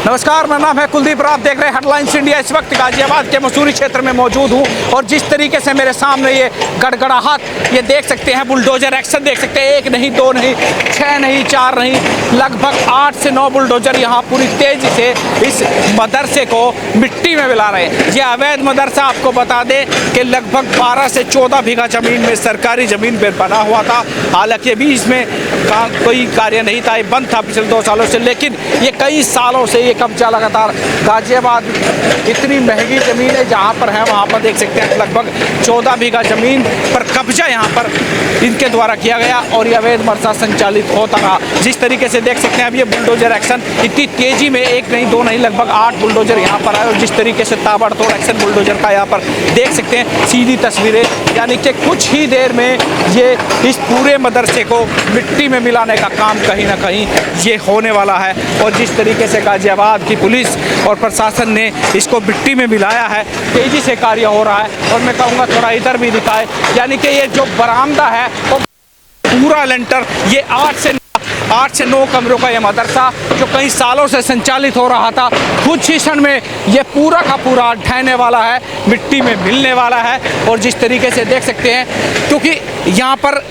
नमस्कार, मेरा नाम है कुलदीप और आप देख रहे हैं हेडलाइंस इंडिया। इस वक्त गाजियाबाद के मसूरी क्षेत्र में मौजूद हूं और जिस तरीके से मेरे सामने ये गड़गड़ाहट ये देख सकते हैं, बुलडोजर एक्शन देख सकते हैं। 1 नहीं 2 नहीं 6 नहीं 4 नहीं, लगभग 8 से 9 बुलडोजर यहाँ पूरी तेजी से इस मदरसे को मिट्टी में मिला रहे हैं। ये अवैध मदरसा आपको बता दें कि लगभग 12 से 14 बीघा जमीन में, सरकारी जमीन पर बना हुआ था। हालांकि अभी इसमें कोई कार्य नहीं था, ये बंद था पिछले 2 सालों से, लेकिन ये कई सालों से कब्जा लगातार गाजियाबाद इतनी महंगी ज़मीन है जहाँ पर है, वहाँ पर देख सकते हैं लगभग 14 बीघा ज़मीन पर कब्जा यहाँ पर इनके द्वारा किया गया और ये अवैध मदरसा संचालित होता रहा। जिस तरीके से देख सकते हैं अब ये बुलडोजर एक्शन इतनी तेज़ी में 1 नहीं 2 नहीं लगभग 8 बुलडोजर यहाँ पर आए और जिस तरीके से ताबड़तोड़ एक्शन बुलडोजर का यहाँ पर देख सकते हैं सीधी तस्वीरें, यानी कि कुछ ही देर में ये इस पूरे मदरसे को मिट्टी में मिलाने का काम कहीं ना कहीं ये होने वाला है। और जिस तरीके से गाजियाबाद की पुलिस और प्रशासन ने इसको मिट्टी में मिलाया है, तेजी से कार्य हो रहा है। और मैं कहूँगा थोड़ा इधर भी दिखाए, यानी कि ये जो बरामदा है वो पूरा लेंटर, ये 8 से 9 कमरों का ये मदरसा जो कई सालों से संचालित हो रहा था, कुछ ही क्षण में ये पूरा का पूरा ढहने वाला है, मिट्टी में मिलने वाला है। और जिस तरीके से देख सकते हैं, क्योंकि यहाँ पर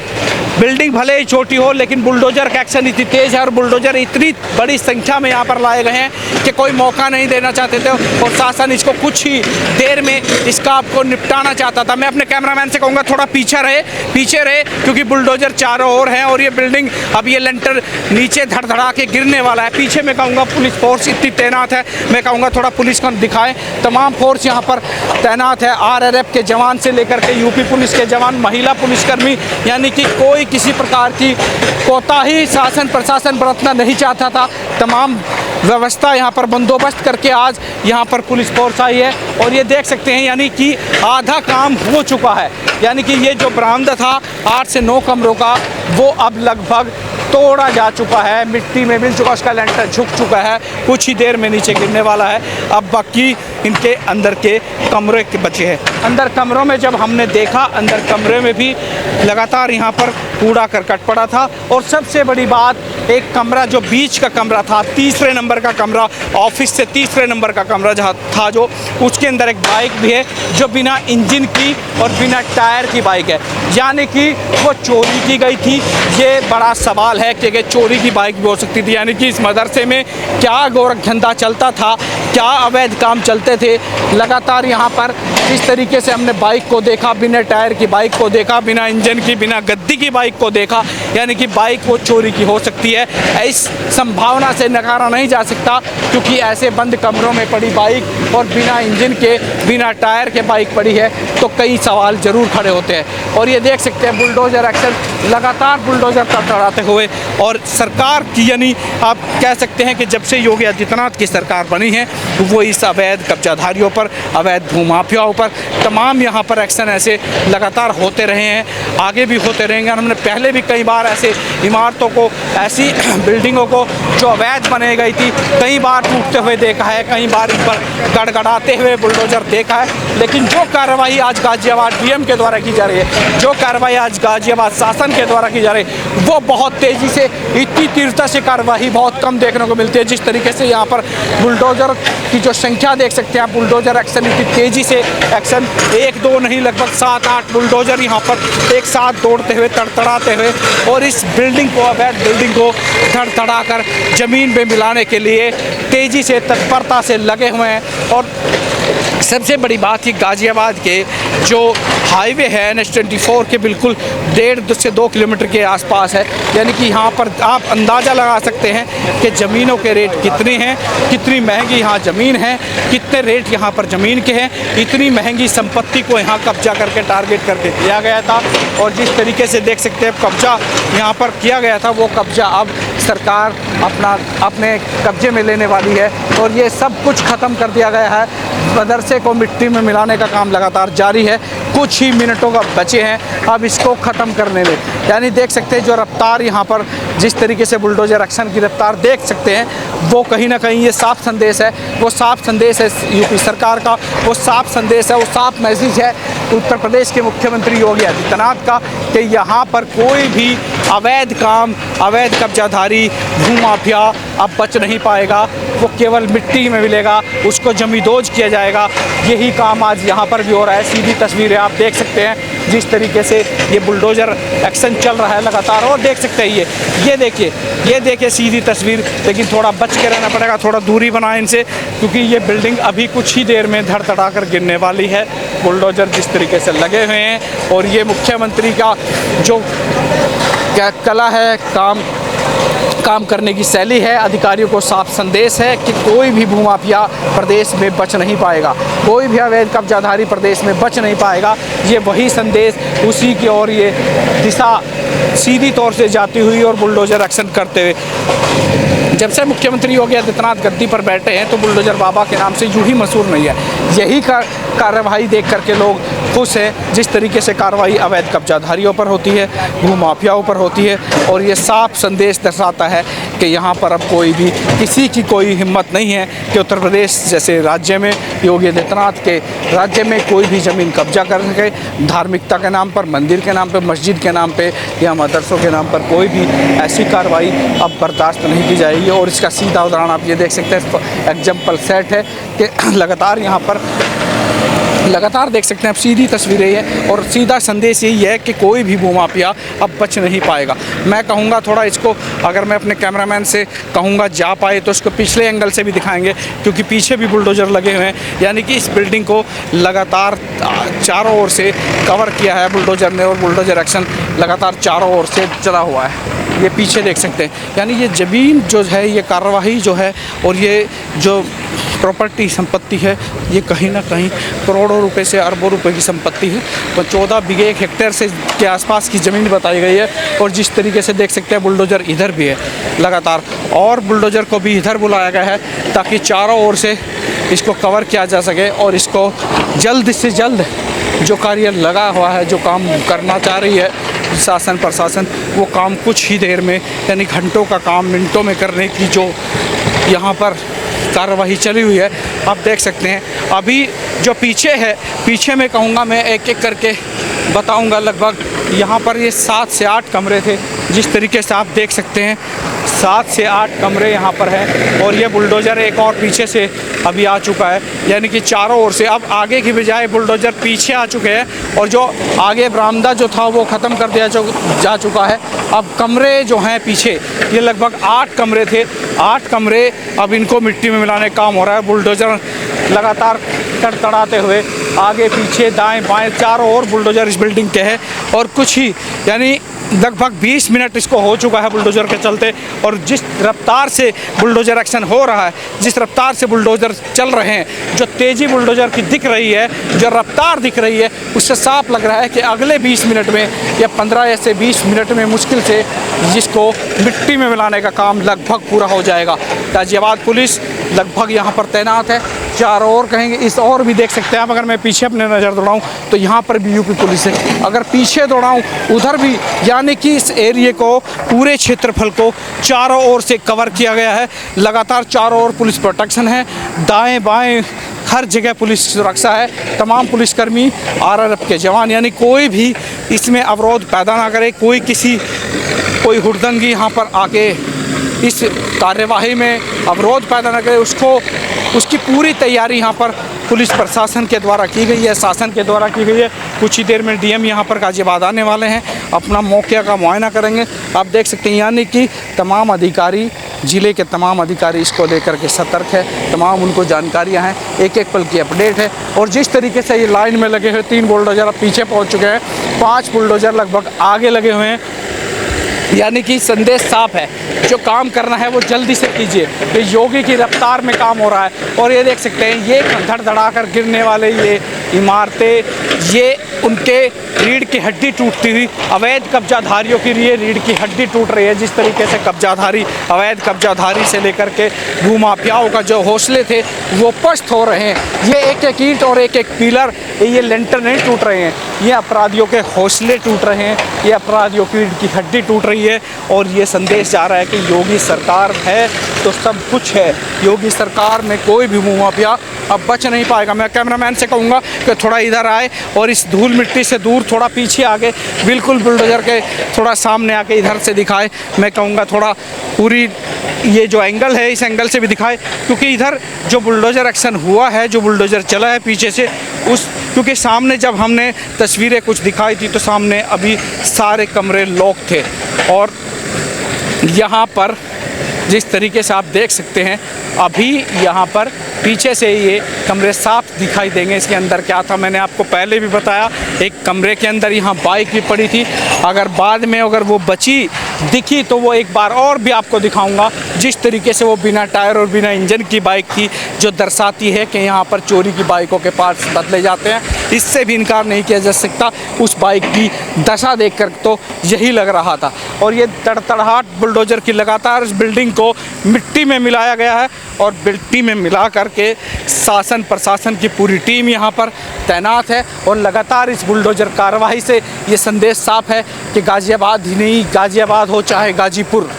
बिल्डिंग भले ही छोटी हो लेकिन बुलडोजर का एक्शन इतनी तेज़ है और बुलडोजर इतनी बड़ी संख्या में यहाँ पर लाए गए हैं कि कोई मौका नहीं देना चाहते थे और शासन इसको कुछ ही देर में इसका आपको निपटाना चाहता था। मैं अपने कैमरामैन से कहूँगा थोड़ा पीछे रहे क्योंकि बुलडोजर चारों ओर हैं और ये बिल्डिंग अब ये लेंटर नीचे धड़धड़ा के गिरने वाला है। पीछे मैं कहूँगा पुलिस फोर्स इतनी तैनात है, मैं कहूँगा थोड़ा पुलिस को दिखाएं। तमाम फोर्स यहाँ पर तैनात है, RRF के जवान से लेकर के यूपी पुलिस के जवान, महिला पुलिसकर्मी, यानी कि कोई किसी प्रकार की कोताही शासन प्रशासन बरतना नहीं चाहता था। तमाम व्यवस्था यहाँ पर बंदोबस्त करके आज यहाँ पर पुलिस फोर्स आई है और ये देख सकते हैं, यानी कि आधा काम हो चुका है। यानी कि ये जो बरामदा था 8 से 9 कमरों का, वो अब लगभग तोड़ा जा चुका है, मिट्टी में मिल चुका, उसका लेंटर झुक चुका है, कुछ ही देर में नीचे गिरने वाला है। अब बाकी इनके अंदर के कमरे के बचे हैं। अंदर कमरों में जब हमने देखा, अंदर कमरे में भी लगातार यहाँ पर कूड़ा करकट पड़ा था। और सबसे बड़ी बात, एक कमरा जो बीच का कमरा था, तीसरे नंबर का कमरा, ऑफिस से तीसरे नंबर का कमरा जहाँ था, जो उसके अंदर एक बाइक भी है जो बिना इंजन की और बिना टायर की बाइक है, यानी कि वो चोरी की गई थी। ये बड़ा सवाल है कि चोरी की बाइक भी हो सकती थी, यानी कि इस मदरसे में क्या गोरख धंधा चलता था, क्या अवैध काम चलते थे। लगातार यहाँ पर इस तरीके से हमने बाइक को देखा, बिना टायर की बाइक को देखा, बिना इंजन की, बिना गद्दी की बाइक को देखा, यानी कि बाइक वो चोरी की हो सकती है। इस संभावना से नकारा नहीं जा सकता क्योंकि ऐसे बंद कमरों में पड़ी बाइक और बिना इंजन के, बिना टायर के बाइक पड़ी है तो कई सवाल ज़रूर खड़े होते हैं। और ये देख सकते हैं बुलडोजर एक्शन, लगातार बुलडोजर तड़तड़ाते हुए। और सरकार की, यानी आप कह सकते हैं कि जब से योगी आदित्यनाथ की सरकार बनी है वो इस अवैध कब्जाधारियों पर, अवैध भूमाफियाओं पर तमाम यहाँ पर एक्शन ऐसे लगातार होते रहे हैं, आगे भी होते रहेंगे। हमने पहले भी कई बार ऐसे इमारतों को, ऐसी बिल्डिंगों को जो अवैध बनाई गई थी, कई बार टूटते हुए देखा है, कई बार इन पर गड़गड़ाते हुए बुलडोजर देखा है। लेकिन जो कार्रवाई आज गाजियाबाद DM के द्वारा की जा रही है, जो कार्रवाई आज गाजियाबाद शासन के द्वारा की जा रही है, वो बहुत तेज़ी से, इतनी तीव्रता से कार्रवाई बहुत कम देखने को मिलती है। जिस तरीके से यहाँ पर बुलडोजर की जो संख्या देख सकते हैं आप, बुलडोजर एक्शन इतनी तेज़ी से एक्शन, 1 2 नहीं लगभग 7-8 बुलडोजर यहाँ पर एक साथ दौड़ते हुए, तड़तड़ाते हुए और इस बिल्डिंग को, अवैध बिल्डिंग को धड़धड़ा कर ज़मीन में मिलाने के लिए तेज़ी से, तत्परता से लगे हुए हैं। और सबसे बड़ी बात ही गाजियाबाद के जो हाईवे है NH-24 के बिल्कुल 1.5 से 2 किलोमीटर के आसपास है, यानी कि यहाँ पर आप अंदाज़ा लगा सकते हैं कि ज़मीनों के रेट कितने हैं, कितनी महंगी यहाँ ज़मीन है, कितने रेट यहाँ पर ज़मीन के हैं। इतनी महंगी संपत्ति को यहाँ कब्जा करके, टारगेट करके किया गया था और जिस तरीके से देख सकते हैं कब्जा यहाँ पर किया गया था, वो कब्जा अब सरकार अपने कब्जे में लेने वाली है और ये सब कुछ ख़त्म कर दिया गया है। मदरसे को मिट्टी में मिलाने का काम लगातार जारी है, कुछ ही मिनटों का बचे हैं अब इसको ख़त्म करने में। यानी देख सकते हैं जो रफ्तार यहाँ पर, जिस तरीके से बुलडोजर एक्शन की रफ्तार देख सकते हैं, वो कहीं ना कहीं ये साफ संदेश है, वो साफ संदेश है यूपी सरकार का, वो साफ संदेश है, वो साफ मैसेज है उत्तर प्रदेश के मुख्यमंत्री योगी आदित्यनाथ का कि यहाँ पर कोई भी अवैध काम, अवैध कब्जाधारी, भूमाफिया अब बच नहीं पाएगा। वो केवल मिट्टी में मिलेगा, उसको जमींदोज किया जाएगा। यही काम आज यहाँ पर भी हो रहा है। सीधी तस्वीरें आप देख सकते हैं जिस तरीके से ये बुलडोज़र एक्शन चल रहा है लगातार। और देख सकते हैं ये देखिए सीधी तस्वीर। लेकिन थोड़ा बच के रहना पड़ेगा, थोड़ा दूरी बनाएं इनसे, क्योंकि ये बिल्डिंग अभी कुछ ही देर में धड़धड़ा कर गिरने वाली है। बुलडोज़र जिस तरीके से लगे हुए हैं, और ये मुख्यमंत्री का जो क्या कला है, काम करने की शैली है, अधिकारियों को साफ संदेश है कि कोई भी भूमाफिया प्रदेश में बच नहीं पाएगा, कोई भी अवैध कब्जाधारी प्रदेश में बच नहीं पाएगा। ये वही संदेश, उसी की ओर ये दिशा सीधी तौर से जाती हुई और बुलडोज़र एक्शन करते हुए। जब से मुख्यमंत्री योगी आदित्यनाथ गद्दी पर बैठे हैं तो बुलडोज़र बाबा के नाम से यूं ही मशहूर नहीं है। यही कार्रवाई देख करके लोग खुश हैं, जिस तरीके से कार्रवाई अवैध कब्जाधारियों पर होती है, भूमाफियाओं पर होती है। और ये साफ संदेश दर्शाता है कि यहाँ पर अब कोई भी, किसी की कोई हिम्मत नहीं है कि उत्तर प्रदेश जैसे राज्य में, योगी आदित्यनाथ के राज्य में कोई भी ज़मीन कब्जा कर सके। धार्मिकता के नाम पर, मंदिर के नाम पर, मस्जिद के नाम पर या मदरसों के नाम पर कोई भी ऐसी कार्रवाई अब बर्दाश्त नहीं की जाएगी। और इसका सीधा उदाहरण आप ये देख सकते हैं, एग्जाम्पल सेट है कि लगातार यहाँ पर देख सकते हैं आप, सीधी तस्वीरें हैं और सीधा संदेश यही है कि कोई भी भूमाफिया अब बच नहीं पाएगा। मैं कहूँगा थोड़ा इसको, अगर मैं अपने कैमरामैन से कहूँगा जा पाए तो इसको पिछले एंगल से भी दिखाएंगे, क्योंकि पीछे भी बुलडोज़र लगे हुए हैं। यानी कि इस बिल्डिंग को लगातार चारों ओर से कवर किया है बुलडोज़र ने, और बुलडोज़र एक्शन लगातार चारों ओर से चला हुआ है। ये पीछे देख सकते हैं, यानी ये ज़मीन जो है, ये कार्रवाई जो है, और ये जो प्रॉपर्टी संपत्ति है, ये कहीं ना कहीं करोड़ों रुपए से अरबों रुपए की संपत्ति है। तो 14 बीघे 1 हेक्टेयर से के आसपास की ज़मीन बताई गई है। और जिस तरीके से देख सकते हैं बुलडोज़र इधर भी है लगातार, और बुलडोज़र को भी इधर बुलाया गया है ताकि चारों ओर से इसको कवर किया जा सके और इसको जल्द से जल्द जो कार्य लगा हुआ है, जो काम करना चाह रही है शासन प्रशासन, वो काम कुछ ही देर में, यानी घंटों का काम मिनटों में करने की जो यहाँ पर कार्रवाई चली हुई है, आप देख सकते हैं। अभी जो पीछे है, पीछे में कहूँगा मैं एक एक करके बताऊँगा। लगभग यहाँ पर ये 7 से 8 कमरे थे, जिस तरीके से आप देख सकते हैं 7 से 8 कमरे यहाँ पर हैं। और ये बुलडोज़र एक और पीछे से अभी आ चुका है, यानी कि चारों ओर से अब आगे की बजाय बुलडोज़र पीछे आ चुके हैं। और जो आगे बरामदा जो था वो ख़त्म कर दिया जा चुका है। अब कमरे जो हैं पीछे, ये लगभग 8 कमरे थे, 8 कमरे अब इनको मिट्टी में मिलाने का काम हो रहा है। बुलडोज़र लगातार तड़तड़ाते हुए आगे पीछे दाएं बाएं चारों ओर बुलडोज़र इस बिल्डिंग के है। और कुछ ही, यानी लगभग 20 मिनट इसको हो चुका है बुलडोज़र के चलते। और जिस रफ्तार से बुलडोज़र एक्शन हो रहा है, जिस रफ्तार से बुलडोज़र चल रहे हैं, जो तेज़ी बुलडोज़र की दिख रही है, जो रफ्तार दिख रही है, उससे साफ लग रहा है कि अगले 20 मिनट में या 15 से 20 मिनट में मुश्किल से जिसको मिट्टी में मिलाने का काम लगभग पूरा हो जाएगा। गाज़ियाबाद पुलिस लगभग यहाँ पर तैनात है, चारों ओर कहेंगे। इस और भी देख सकते हैं आप, अगर मैं पीछे अपने नज़र दौड़ाऊँ तो यहाँ पर भी यूपी पुलिस है, अगर पीछे दौड़ाऊँ उधर भी, यानी कि इस एरिए को, पूरे क्षेत्रफल को चारों ओर से कवर किया गया है। लगातार चारों ओर पुलिस प्रोटेक्शन है, दाएं बाएं हर जगह पुलिस सुरक्षा है। तमाम पुलिसकर्मी आरआरएफ के जवान, यानी कोई भी इसमें अवरोध पैदा ना करे, कोई हुड़दंगी यहाँ पर आके इस कार्यवाही में अवरोध पैदा न करे, उसकी पूरी तैयारी यहाँ पर पुलिस प्रशासन के द्वारा की गई है, शासन के द्वारा की गई है। कुछ ही देर में डीएम यहाँ पर गाज़ियाबाद आने वाले हैं, अपना मौके का मुआयना करेंगे। आप देख सकते हैं, यानी कि तमाम अधिकारी, ज़िले के तमाम अधिकारी इसको लेकर के सतर्क है, तमाम उनको जानकारियाँ हैं, एक एक पल की अपडेट है। और जिस तरीके से ये लाइन में लगे हुए 3 बुलडोज़र अब पीछे पहुँच चुके हैं, 5 बुलडोज़र लगभग आगे लगे हुए हैं, यानी कि संदेश साफ है, जो काम करना है वो जल्दी से कीजिए। ये योगी की रफ्तार में काम हो रहा है। और ये देख सकते हैं, ये धड़धड़ा कर गिरने वाले ये इमारतें, ये उनके रीढ़ की हड्डी टूटती हुई, अवैध कब्जाधारियों की ये रीढ़ की हड्डी टूट रही है। जिस तरीके से कब्जाधारी, अवैध कब्जाधारी से लेकर के भूमाफियाओं का जो हौसले थे वो पस्त हो रहे हैं। ये एक एक ईंट और एक एक पिलर, ये लेंटर नहीं टूट रहे हैं, ये अपराधियों के हौसले टूट रहे हैं, ये अपराधियों की रीढ़ की हड्डी टूट रही है। और ये संदेश जा रहा है कि योगी सरकार है तो सब कुछ है, योगी सरकार में कोई भी भूमाफिया अब बच नहीं पाएगा। मैं कैमरामैन से कहूँगा कि थोड़ा इधर आए और इस धूल मिट्टी से दूर थोड़ा पीछे आके बिल्कुल बुलडोज़र के थोड़ा सामने आके इधर से दिखाए। मैं कहूँगा थोड़ा पूरी ये जो एंगल है इस एंगल से भी दिखाए, क्योंकि इधर जो बुलडोज़र एक्शन हुआ है, जो बुलडोज़र चला है पीछे से, उस क्योंकि सामने जब हमने तस्वीरें कुछ दिखाई थी तो सामने अभी सारे कमरे लॉक थे और यहाँ पर जिस तरीके से आप देख सकते हैं अभी यहाँ पर पीछे से ये कमरे साफ दिखाई देंगे। इसके अंदर क्या था मैंने आपको पहले भी बताया, एक कमरे के अंदर यहाँ बाइक भी पड़ी थी। अगर बाद में अगर वो बची दिखी तो वो एक बार और भी आपको दिखाऊंगा जिस तरीके से वो बिना टायर और बिना इंजन की बाइक थी, जो दर्शाती है कि यहाँ पर चोरी की बाइकों के पार्ट्स बदले जाते हैं। इससे भी इनकार नहीं किया जा सकता। उस बाइक की दशा देखकर तो यही लग रहा था। और ये तड़तड़ाहट बुलडोज़र की लगातार इस बिल्डिंग को मिट्टी में मिलाया गया है और मिट्टी में मिला करके शासन प्रशासन की पूरी टीम यहाँ पर तैनात है। और लगातार इस बुलडोज़र कार्रवाई से ये संदेश साफ है कि गाज़ियाबाद ही नहीं, गाज़ियाबाद हो चाहे गाज़ीपुर,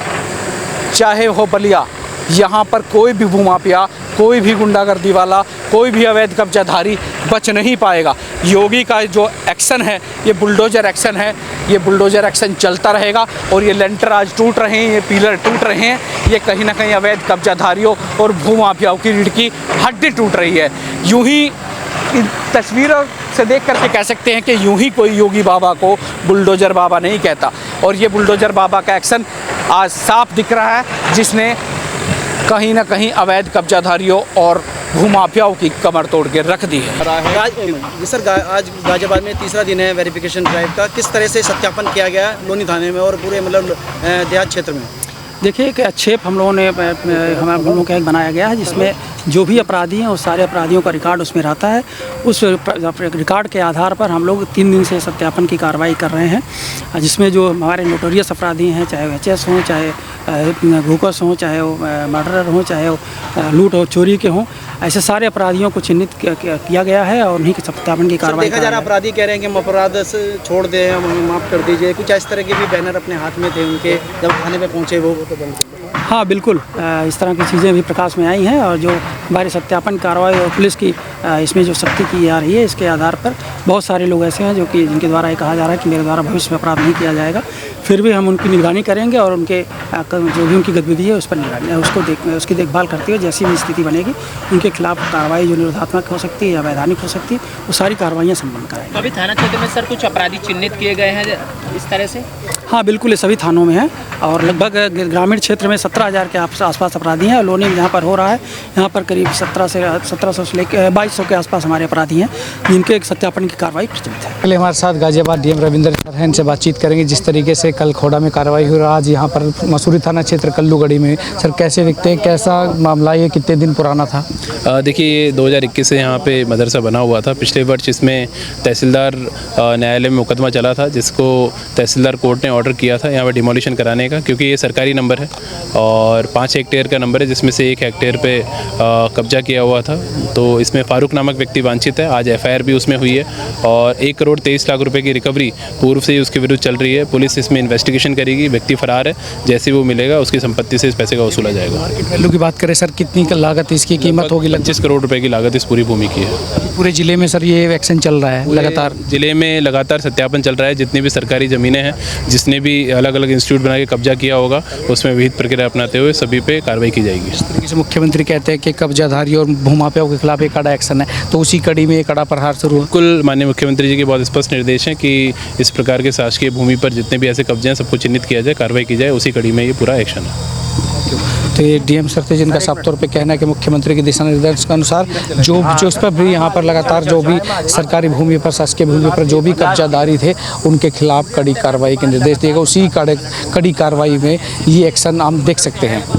चाहे हो बलिया, यहाँ पर कोई भी भूमाफिया, कोई भी गुंडागर्दी वाला, कोई भी अवैध कब्जाधारी बच नहीं पाएगा। योगी का जो एक्शन है ये बुलडोज़र एक्शन है, ये बुलडोज़र एक्शन चलता रहेगा। और ये लेंटर आज टूट रहे हैं, ये पिलर टूट रहे हैं, ये कहीं ना कहीं अवैध कब्जाधारियों और भूमाफियाओं की रीढ़ की हड्डी टूट रही है। यूं ही इन तस्वीरों से देख करके कह सकते हैं कि यूं ही कोई योगी बाबा को बुलडोज़र बाबा नहीं कहता। और ये बुलडोज़र बाबा का एक्शन आज साफ दिख रहा है, जिसने कहीं ना कहीं अवैध कब्जाधारियों और भूमाफियाओं की कमर तोड़ के रख दी है। सर आज गाज़ियाबाद में तीसरा दिन है वेरिफिकेशन ड्राइव का, किस तरह से सत्यापन किया गया लोनी थाने में और पूरे मतलब देहात क्षेत्र में? देखिए एक क्षेप हम लोगों का एक बनाया गया है जिसमें जो भी अपराधी हैं उस सारे अपराधियों का रिकॉर्ड उसमें रहता है। उस रिकॉर्ड के आधार पर हम लोग 3 दिन से सत्यापन की कार्रवाई कर रहे हैं, जिसमें जो हमारे नोटोरियस अपराधी हैं, चाहे वो एचएस हों, चाहे घूकस हों, चाहे वो मर्डरर हों, चाहे वो लूट और चोरी के हों, ऐसे सारे अपराधियों को चिन्हित किया गया है और उन्हीं के सत्यापन की कार्रवाई देखा जा रहा है। अपराधी कह रहे हैं कि हम अपराध से छोड़ दें, हम माफ़ कर दीजिए, कुछ इस तरह के भी बैनर अपने हाथ में थे उनके जब थाने पे पहुँचे वो तो हाँ बिल्कुल, इस तरह की चीज़ें भी प्रकाश में आई हैं। और जो हमारे सत्यापन कार्रवाई और पुलिस की इसमें जो सख्ती की जा रही है, इसके आधार पर बहुत सारे लोग ऐसे हैं जो कि जिनके द्वारा ये कहा जा रहा है कि मेरे द्वारा भविष्य में अपराध नहीं किया जाएगा। फिर भी हम उनकी निगरानी करेंगे और उनके जो भी उनकी गतिविधि है उस पर निगरानी उसकी देखभाल करते हुए जैसी भी स्थिति बनेगी उनके खिलाफ कार्रवाई जो निरोधात्मक हो सकती है या वैधानिक हो सकती है वो सारी कार्रवाइयाँ संपन्न कराएंगे। अभी थाना क्षेत्र में सर कुछ अपराधी चिन्हित किए गए हैं इस तरह से? हाँ बिल्कुल, ये सभी थानों में है और लगभग ग्रामीण क्षेत्र में 17,000 के आसपास अपराधी हैं। लोनी जहाँ पर हो रहा है यहाँ पर करीब 1700 से लेकर 2200 के आसपास हमारे अपराधी हैं जिनके सत्यापन की कार्रवाई प्रचलित है। पहले हमारे साथ गाज़ियाबाद डीएम रविंद्र सर हैं, इनसे बातचीत करेंगे। जिस तरीके से कल खोड़ा में कार्रवाई हुई, आज यहाँ पर मसूरी थाना क्षेत्र कल्लूगढ़ी में, सर कैसे देखते हैं, कैसा मामला, ये कितने दिन पुराना था? देखिए 2021 से यहाँ पे मदरसा बना हुआ था। पिछले वर्ष इसमें तहसीलदार न्यायालय में मुकदमा चला था जिसको तहसीलदार कोर्ट ने ऑर्डर किया था यहाँ पे डिमोलिशन कराने का, क्योंकि ये सरकारी नंबर है और 5 हेक्टेयर का नंबर है जिसमें से 1 हेक्टेयर पे कब्जा किया हुआ था। तो इसमें फारूक नामक व्यक्ति वांछित है। आज FIR भी उसमें हुई है और 1 करोड़ 23 लाख रुपए की रिकवरी पूर्व से ही उसके विरुद्ध चल रही है। पुलिस इसमें इन्वेस्टिगेशन करेगी, व्यक्ति फरार है, जैसे वो मिलेगा उसकी संपत्ति से इस पैसे का वसूला जाएगा। मार्केट वैल्यू की बात करें सर, कितनी लागत, इसकी कीमत होगी? 25 करोड़ रुपए की लागत इस पूरी भूमि की है। पूरे जिले में सर ये एक्शन चल रहा है लगातार? जिले में लगातार सत्यापन चल रहा है। जितनी भी सरकारी ज़मीनें हैं, जिसने भी अलग अलग इंस्टीट्यूट बना के कब्जा किया होगा, उसमें विहित प्रक्रिया अपनाते हुए सभी पे कार्रवाई की जाएगी। इस तरीके से मुख्यमंत्री कहते हैं कि कब्जाधारी और भूमाफियाओं के खिलाफ एक कड़ा एक्शन है, तो उसी कड़ी में एक कड़ा प्रहार शुरू है। बिल्कुल, माननीय मुख्यमंत्री जी के बहुत स्पष्ट निर्देश हैं कि इस प्रकार के शासकीय भूमि पर जितने भी ऐसे कब्जे हैं सबको चिन्हित किया जाए, कार्रवाई की जाए, उसी कड़ी में ये पूरा एक्शन है। तो ये डीएम सर थे जिनका साफ तौर पे कहना है कि मुख्यमंत्री के दिशा निर्देश के अनुसार जो इस पर भी यहाँ पर लगातार जो भी सरकारी भूमि पर, शासकीय भूमि पर जो भी कब्जादारी थे उनके खिलाफ कड़ी कार्रवाई के निर्देश दिए गए। उसी कड़ी कार्रवाई में ये एक्शन हम देख सकते हैं।